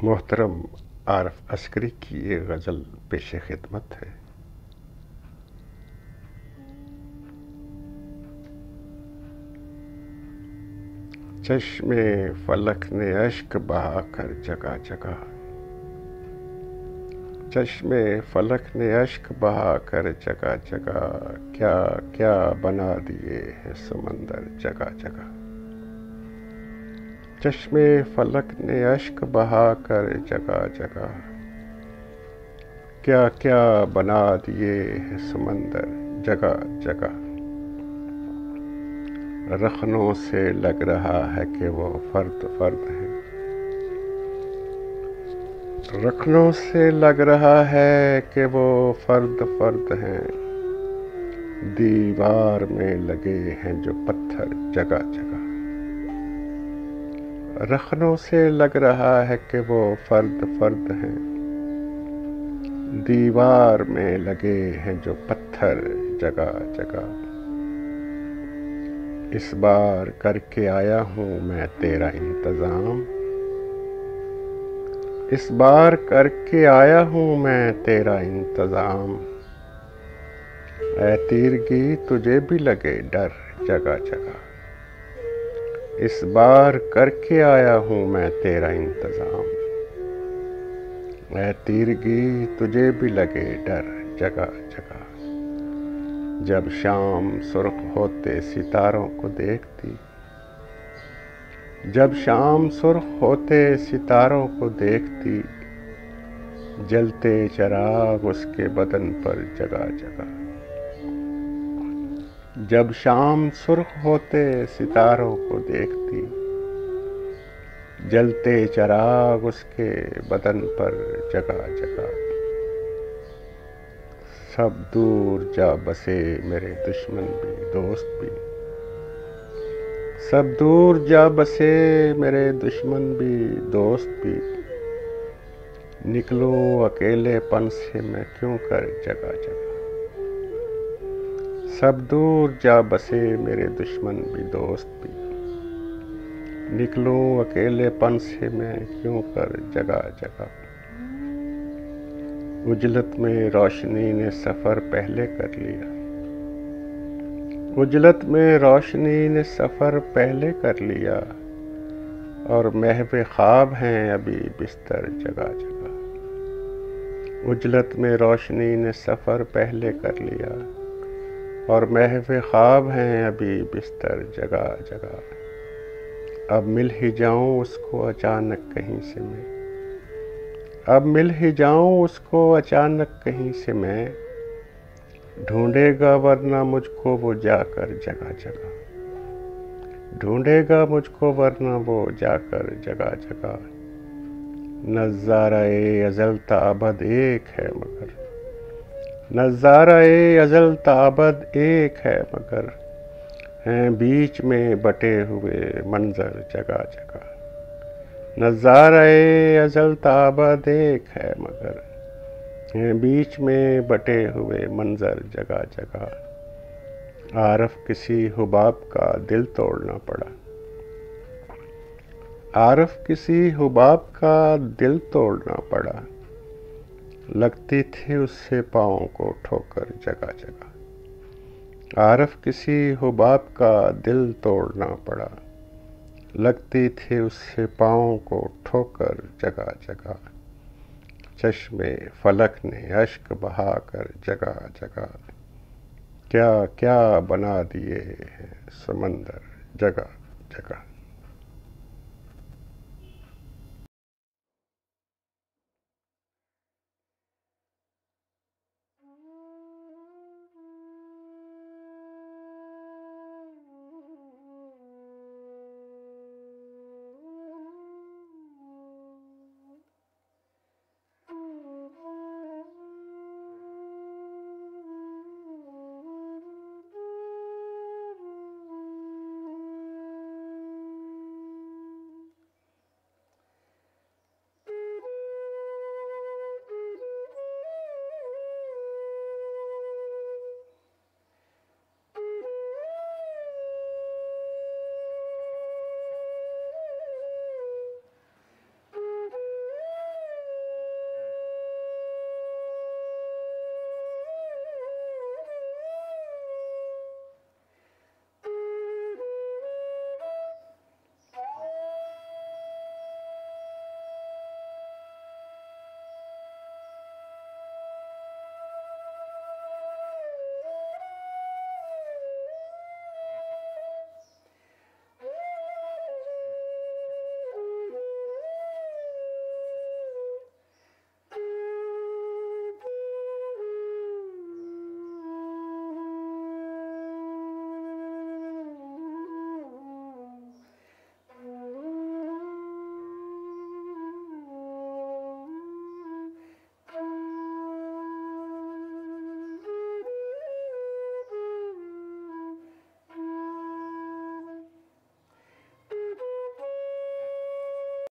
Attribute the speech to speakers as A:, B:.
A: محترم عارف عسکری کی یہ غزل پیش خدمت ہے۔ چشم فلک نے اشک بہا کر جگہ جگہ، چشم فلک نے اشک بہا کر جگہ جگہ، کیا کیا بنا دیے ہیں سمندر جگہ جگہ۔ چشم فلک نے اشک بہا کر جگہ جگہ، کیا کیا بنا دیے ہیں سمندر جگہ جگہ۔ رخنوں سے لگ رہا ہے کہ وہ فرد فرد ہیں، رخنوں سے لگ رہا ہے کہ وہ فرد فرد ہیں، دیوار میں لگے ہیں جو پتھر جگہ جگہ۔ رخنوں سے لگ رہا ہے کہ وہ فرد فرد ہیں، دیوار میں لگے ہیں جو پتھر جگہ جگہ۔ اس بار کر کے آیا ہوں میں تیرا انتظام، اس بار کر کے آیا ہوں میں تیرا انتظام، اے تیرگی تجھے بھی لگے ڈر جگہ جگہ۔ اس بار کر کے آیا ہوں میں تیرا انتظام، اے تیرگی تجھے بھی لگے ڈر جگہ جگہ۔ جب شام سرخ ہوتے ستاروں کو دیکھتی، جب شام سرخ ہوتے ستاروں کو دیکھتی، جلتے چراغ اس کے بدن پر جگہ جگہ۔ جب شام سرخ ہوتے ستاروں کو دیکھتی، جلتے چراغ اس کے بدن پر جگہ جگہ۔ سب دور جا بسے میرے دشمن بھی دوست بھی، سب دور جا بسے میرے دشمن بھی دوست بھی، نکلوں اکیلے پن سے میں کیوں کر جگہ جگہ۔ سب دور جا بسے میرے دشمن بھی دوست بھی، نکلوں اکیلے پن سے میں کیوں کر جگہ جگہ۔ اجلت میں روشنی نے سفر پہلے کر لیا، اجلت میں روشنی نے سفر پہلے کر لیا، اور محو خواب ہیں ابھی بستر جگہ جگہ۔ اجلت میں روشنی نے سفر پہلے کر لیا، اور محو خواب ہیں ابھی بستر جگہ جگہ۔ اب مل ہی جاؤں اس کو اچانک کہیں سے میں، اب مل ہی جاؤں اس کو اچانک کہیں سے میں، ڈھونڈے گا ورنہ مجھ کو وہ جا کر جگہ جگہ۔ ڈھونڈے گا مجھ کو ورنہ وہ جا کر جگہ جگہ۔ نظارہ ازل تا ابد ایک ہے مگر، نظارہ ازل تا ابد ایک ہے مگر، ہیں بیچ میں بٹے ہوئے منظر جگہ جگہ۔ نظارہ ازل تا ابد ایک ہے مگر، ہیں بیچ میں بٹے ہوئے منظر جگہ جگہ۔ عارف کسی حباب کا دل توڑنا پڑا، عارف کسی حباب کا دل توڑنا پڑا، لگتی تھی اس سے پاؤں کو ٹھوکر جگہ جگہ۔ عارف کسی حباب کا دل توڑنا پڑا، لگتی تھی اس سے پاؤں کو ٹھوکر جگہ جگہ۔ چشم فلک نے اشک بہا کر جگہ جگہ، کیا کیا بنا دیے ہیں سمندر جگہ جگہ۔